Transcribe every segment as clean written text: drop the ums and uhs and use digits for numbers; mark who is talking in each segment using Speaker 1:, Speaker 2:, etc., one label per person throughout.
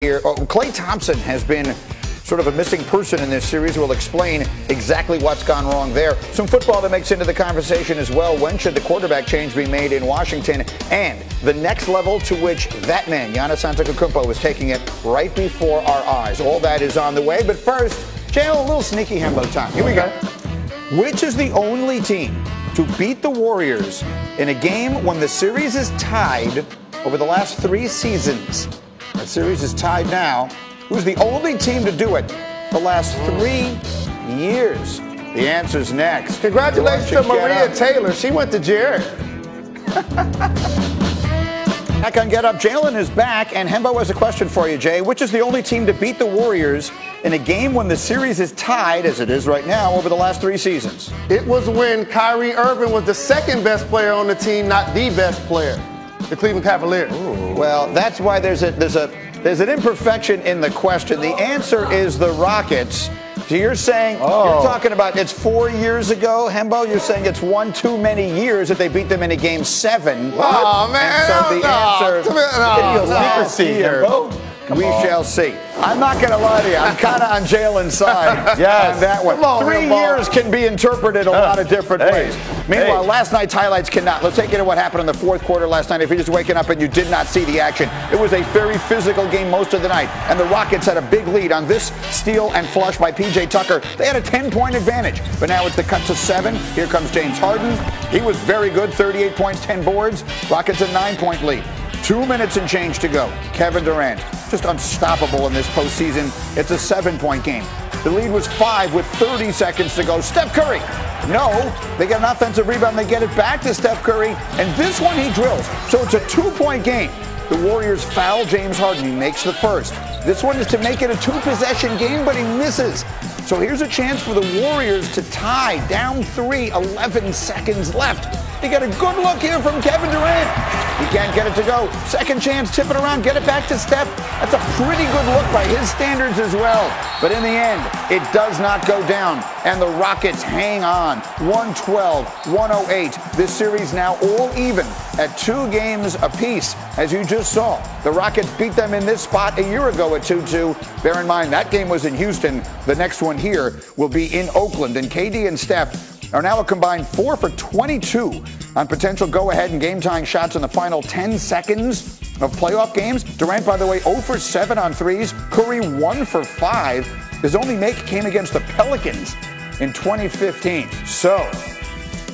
Speaker 1: Here, Klay Thompson has been sort of a missing person in this series. We'll explain exactly what's gone wrong there. Some football that makes into the conversation as well. When should the quarterback change be made in Washington? And the next level to which that man, Giannis Antetokounmpo, was taking it right before our eyes. All that is on the way. But first, Jay, a little sneaky Hembo time. Here we go. Which is the only team to beat the Warriors in a game when the series is tied over the last 3 seasons? That series is tied now. Who's the only team to do it the last 3 years? The answer's next.
Speaker 2: Congratulations to Maria Taylor. She went to Jared.
Speaker 1: Back on Get Up, Jalen is back, and Hembo has a question for you, Jay. Which is the only team to beat the Warriors in a game when the series is tied, as it is right now, over the last 3 seasons?
Speaker 2: It was when Kyrie Irving was the second best player on the team, not the best player. The Cleveland Cavaliers.
Speaker 1: Ooh. Well, that's why there's an imperfection in the question. The answer is the Rockets. So you're saying, you're talking about it's 4 years ago, Hembo. You're saying it's one too many years that they beat them in a game 7.
Speaker 2: Oh, man.
Speaker 1: And so the answer here. We shall see. I'm not going to lie to you. I'm kind of on Jalen's side on that one. 3 years can be interpreted a lot of different ways. Meanwhile, last night's highlights cannot. Let's take you to what happened in the fourth quarter last night. If you're just waking up and you did not see the action, it was a very physical game most of the night. And the Rockets had a big lead on this steal and flush by P.J. Tucker. They had a 10-point advantage. But now it's the cut to 7. Here comes James Harden. He was very good, 38 points, 10 boards. Rockets a 9-point lead. 2 minutes and change to go. Kevin Durant, just unstoppable in this postseason. It's a 7-point game. The lead was 5 with 30 seconds to go. Steph Curry, no. They get an offensive rebound. They get it back to Steph Curry. And this one he drills. So it's a 2-point game. The Warriors foul James Harden. He makes the first. This one is to make it a 2-possession game, but he misses. So here's a chance for the Warriors to tie, down 3, 11 seconds left. You get a good look here from Kevin Durant. He can't get it to go. Second chance, tip it around, get it back to Steph. That's a pretty good look by his standards as well. But in the end, it does not go down. And the Rockets hang on. 112-108. This series now all even at 2 games apiece. As you just saw, the Rockets beat them in this spot a year ago at 2-2. Bear in mind, that game was in Houston. The next one here will be in Oakland. And KD and Steph are now a combined 4 for 22 on potential go-ahead and game-tying shots in the final 10 seconds of playoff games. Durant, by the way, 0 for 7 on threes. Curry 1 for 5. His only make came against the Pelicans in 2015. So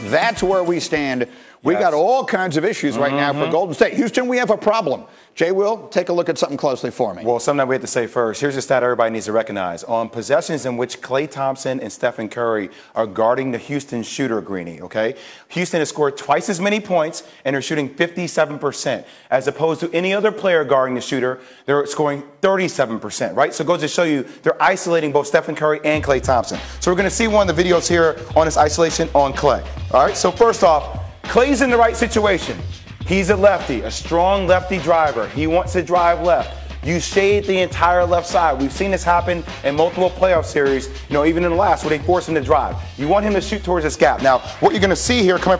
Speaker 1: that's where we stand. We got all kinds of issues right now for Golden State. Houston, we have a problem. Jay Will, take a look at something closely for me.
Speaker 3: Well, something that we have to say first. Here's a stat everybody needs to recognize. On possessions in which Klay Thompson and Stephen Curry are guarding the Houston shooter, Greeny, okay? Houston has scored twice as many points, and they're shooting 57%. As opposed to any other player guarding the shooter, they're scoring 37%, right? So it goes to show you they're isolating both Stephen Curry and Klay Thompson. So we're going to see one of the videos here on this isolation on Klay. All right, so first off, Klay's in the right situation. He's a lefty, a strong lefty driver. He wants to drive left. You shade the entire left side. We've seen this happen in multiple playoff series, even in the last where they force him to drive. You want him to shoot towards this gap. Now, what you're going to see here coming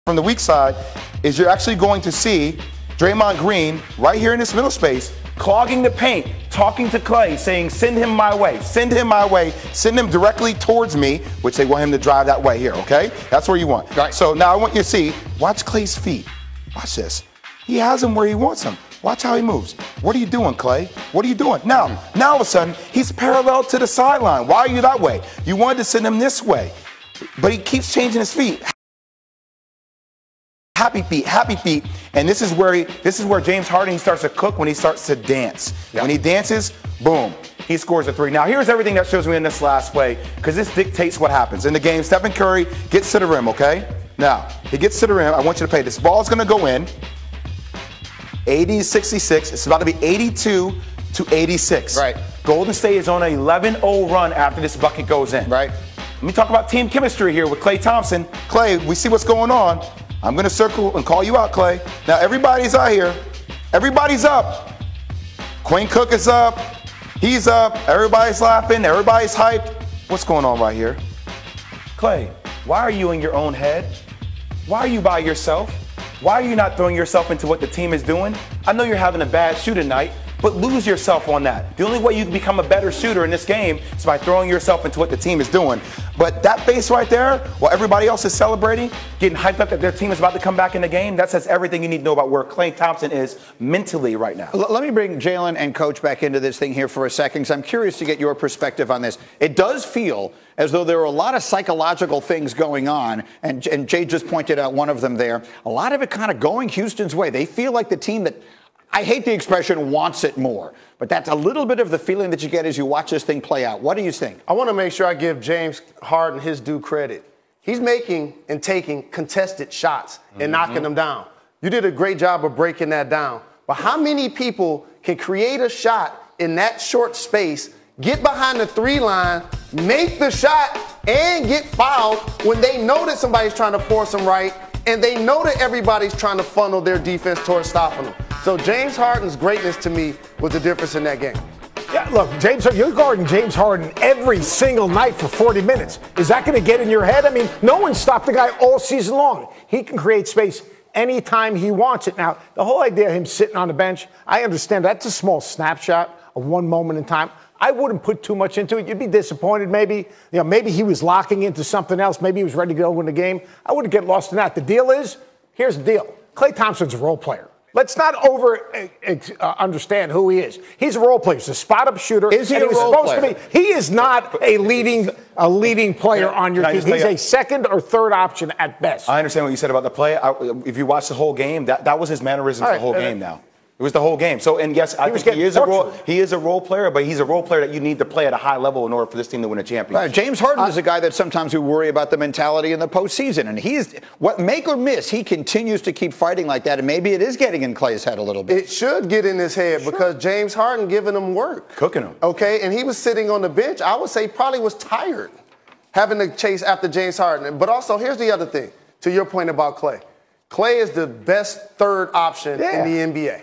Speaker 3: from the weak side is you're actually going to see Draymond Green right here in this middle space clogging the paint, talking to Klay, saying, send him my way, send him my way, send him directly towards me, which they want him to drive that way here, okay? That's where you want. Right. So now I want you to see, watch Klay's feet. Watch this. He has him where he wants him. Watch how he moves. What are you doing, Klay? What are you doing? Now all of a sudden, he's parallel to the sideline. Why are you that way? You wanted to send him this way, but he keeps changing his feet. Happy feet, and this is where James Harden starts to cook when he starts to dance. Yep. When he dances, boom, he scores a 3. Now here's everything that shows me in this last play, because this dictates what happens in the game. Stephen Curry gets to the rim, okay? Now he gets to the rim. I want you to pay. This ball is going to go in. 80-66. It's about to be 82-86.
Speaker 1: Right.
Speaker 3: Golden State is on an 11-0 run after this bucket goes in.
Speaker 1: Right.
Speaker 3: Let me talk about team chemistry here with Klay Thompson. Klay, we see what's going on. I'm going to circle and call you out, Klay. Now, everybody's out here. Everybody's up. Quinn Cook is up. He's up. Everybody's laughing. Everybody's hyped. What's going on right here? Klay, why are you in your own head? Why are you by yourself? Why are you not throwing yourself into what the team is doing? I know you're having a bad shooting night, but lose yourself on that. The only way you can become a better shooter in this game is by throwing yourself into what the team is doing. But that base right there, while everybody else is celebrating, getting hyped up that their team is about to come back in the game, that says everything you need to know about where Klay Thompson is mentally right now.
Speaker 1: Let me bring Jalen and Coach back into this thing here for a second, because I'm curious to get your perspective on this. It does feel as though there are a lot of psychological things going on, and Jay just pointed out one of them there. A lot of it kind of going Houston's way. They feel like the team that, I hate the expression, wants it more. But that's a little bit of the feeling that you get as you watch this thing play out. What do you think?
Speaker 2: I want to make sure I give James Harden his due credit. He's making and taking contested shots and knocking them down. You did a great job of breaking that down. But how many people can create a shot in that short space, get behind the three line, make the shot, and get fouled when they know that somebody's trying to force them right, and they know that everybody's trying to funnel their defense towards stopping them? So James Harden's greatness to me was the difference in that game.
Speaker 4: Yeah, look, you're guarding James Harden every single night for 40 minutes. Is that going to get in your head? I mean, no one stopped the guy all season long. He can create space anytime he wants it. Now, the whole idea of him sitting on the bench, I understand that's a small snapshot of one moment in time. I wouldn't put too much into it. You'd be disappointed maybe. Maybe he was locking into something else. Maybe he was ready to go win the game. I wouldn't get lost in that. The deal is, here's the deal. Klay Thompson's a role player. Let's not understand who he is. He's a role player. He's a spot-up shooter.
Speaker 1: Is he a role player?
Speaker 4: He is not a leading player on your team. He's a second or third option at best.
Speaker 3: I understand what you said about the play. If you watch the whole game, that was his mannerism the whole game now. It was the whole game. So, and yes, I think he is a role player, but he's a role player that you need to play at a high level in order for this team to win a championship.
Speaker 1: Right. James Harden is a guy that sometimes we worry about the mentality in the postseason, and he's what make or miss. He continues to keep fighting like that, and maybe it is getting in Klay's head a little bit.
Speaker 2: It should get in his head because James Harden giving him work,
Speaker 3: cooking him.
Speaker 2: Okay, and he was sitting on the bench. I would say probably was tired, having to chase after James Harden. But also, here's the other thing. To your point about Klay, Klay is the best third option in the NBA.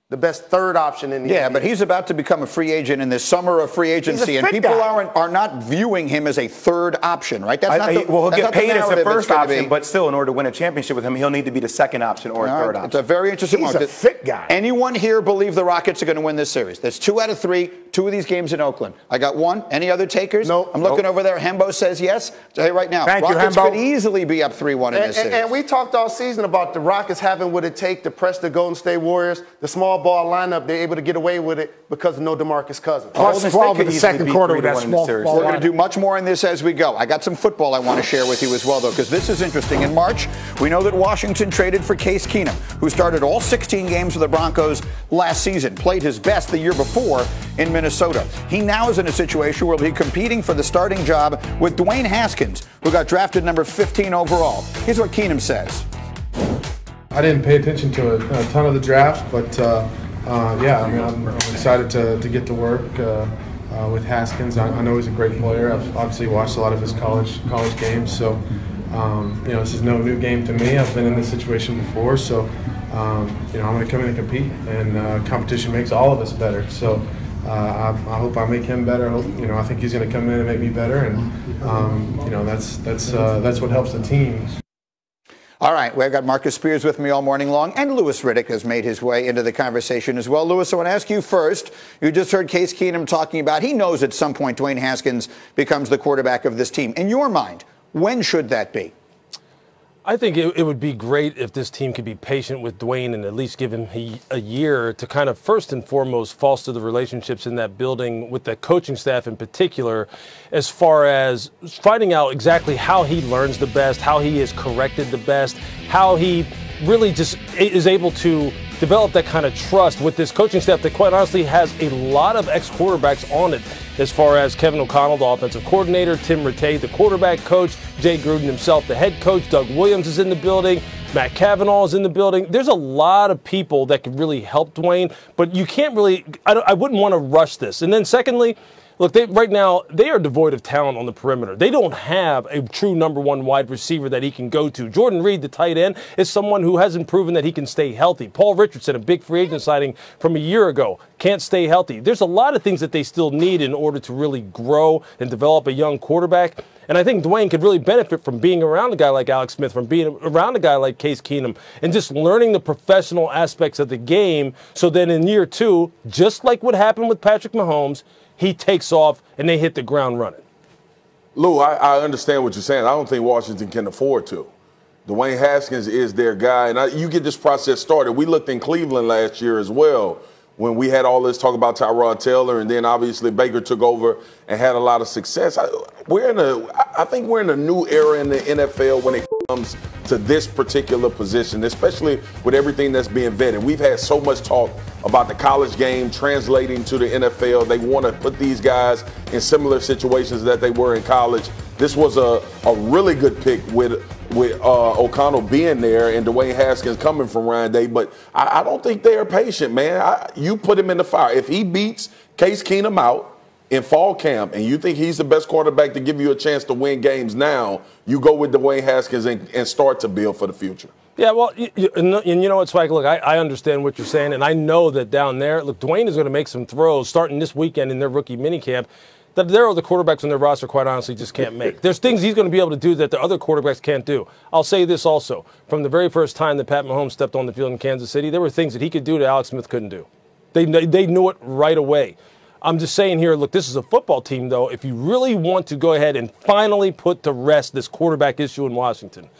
Speaker 2: The best third option in the NBA.
Speaker 1: But he's about to become a free agent in this summer of free agency, and people are not viewing him as a third option, right? That's not
Speaker 3: he'll get paid as the first option, but still, in order to win a championship with him, he'll need to be the second option or a third option.
Speaker 1: It's a very interesting
Speaker 4: one. He's a fit guy.
Speaker 1: Anyone here believe the Rockets are going to win this series? There's 2 out of 3, 2 of these games in Oakland. I got 1. Any other takers?
Speaker 2: Nope.
Speaker 1: I'm looking over there. Hembo says yes. I'll tell you right now, Rockets could easily be up 3-1 in this series.
Speaker 2: And we talked all season about the Rockets having what it take to press the Golden State Warriors, the small ball lineup. They're able to get away with it because of no DeMarcus Cousins.
Speaker 4: Plus 12 in the second quarter with that small ball.
Speaker 1: We're going to do much more in this as we go. I got some football I want to share with you as well, though, because this is interesting. In March, we know that Washington traded for Case Keenum, who started all 16 games for the Broncos last season, played his best the year before in Minnesota. He now is in a situation where he'll be competing for the starting job with Dwayne Haskins, who got drafted number 15 overall. Here's what Keenum says.
Speaker 5: I didn't pay attention to a ton of the draft, but I'm excited to get to work with Haskins. I know he's a great player. I've obviously watched a lot of his college games, so this is no new game to me. I've been in this situation before, so I'm going to come in and compete, and competition makes all of us better. So I hope I make him better. I think he's going to come in and make me better, and that's what helps the team.
Speaker 1: All right, we've got Marcus Spears with me all morning long, and Louis Riddick has made his way into the conversation as well. Louis, I want to ask you first. You just heard Case Keenum talking about he knows at some point Dwayne Haskins becomes the quarterback of this team. In your mind, when should that be?
Speaker 6: I think it would be great if this team could be patient with Dwayne and at least give him a year to kind of first and foremost foster the relationships in that building with the coaching staff in particular, as far as finding out exactly how he learns the best, how he is corrected the best, how he really just is able to develop that kind of trust with this coaching staff that quite honestly has a lot of ex-quarterbacks on it, as far as Kevin O'Connell, the offensive coordinator, Tim Rattay, the quarterback coach, Jay Gruden himself, the head coach, Doug Williams is in the building, Matt Cavanaugh is in the building. There's a lot of people that could really help Dwayne, but you can't really, I wouldn't want to rush this. And then secondly, Look, right now, they are devoid of talent on the perimeter. They don't have a true #1 wide receiver that he can go to. Jordan Reed, the tight end, is someone who hasn't proven that he can stay healthy. Paul Richardson, a big free agent signing from a year ago, can't stay healthy. There's a lot of things that they still need in order to really grow and develop a young quarterback. And I think Dwayne could really benefit from being around a guy like Alex Smith, from being around a guy like Case Keenum, and just learning the professional aspects of the game. So then in year 2, just like what happened with Patrick Mahomes, he takes off and they hit the ground running.
Speaker 7: Lou, I understand what you're saying. I don't think Washington can afford to. Dwayne Haskins is their guy, and you get this process started. We looked in Cleveland last year as well when we had all this talk about Tyrod Taylor, and then obviously Baker took over and had a lot of success. I think we're in a new era in the NFL when it comes to this particular position, especially with everything that's being vetted. We've had so much talk about the college game translating to the NFL. They want to put these guys in similar situations that they were in college. This was a really good pick with O'Connell being there and Dwayne Haskins coming from Ryan Day, but I don't think they are patient, man. You put him in the fire. If he beats Case Keenum out in fall camp and you think he's the best quarterback to give you a chance to win games now, you go with Dwayne Haskins and start to build for the future. Yeah, well,
Speaker 6: and you know what, Spike? Look, I understand what you're saying, and I know that down there, look, Dwayne is going to make some throws starting this weekend in their rookie minicamp that there are the quarterbacks on their roster, quite honestly, just can't make. There's things he's going to be able to do that the other quarterbacks can't do. I'll say this also. From the very first time that Pat Mahomes stepped on the field in Kansas City, there were things that he could do that Alex Smith couldn't do. They knew it right away. I'm just saying here, look, this is a football team, though. If you really want to go ahead and finally put to rest this quarterback issue in Washington,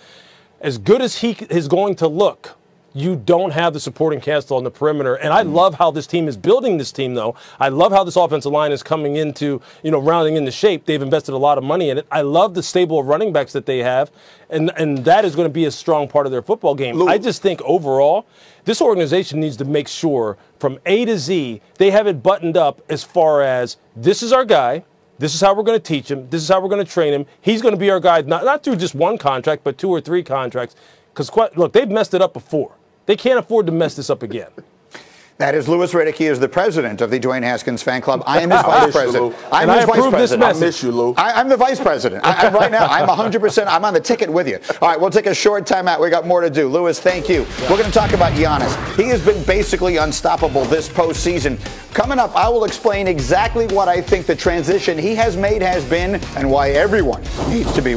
Speaker 6: as good as he is going to look, you don't have the supporting cast on the perimeter. And I love how this team is building this team, though. I love how this offensive line is coming into, rounding into shape. They've invested a lot of money in it. I love the stable of running backs that they have, and that is going to be a strong part of their football game. I just think overall, this organization needs to make sure from A to Z they have it buttoned up as far as this is our guy. This is how we're going to teach him. This is how we're going to train him. He's going to be our guy, not through just one contract, but 2 or 3 contracts. Because, look, they've messed it up before. They can't afford to mess this up again.
Speaker 1: That is Louis Riddick. He is the president of the Dwayne Haskins fan club. I am his vice president. I'm his vice president.
Speaker 7: I miss you, Lou.
Speaker 1: I'm the vice president. Right now, I'm 100%. I'm on the ticket with you. All right, we'll take a short time out. We got more to do. Louis, thank you. We're going to talk about Giannis. He has been basically unstoppable this postseason. Coming up, I will explain exactly what I think the transition he has made has been and why everyone needs to be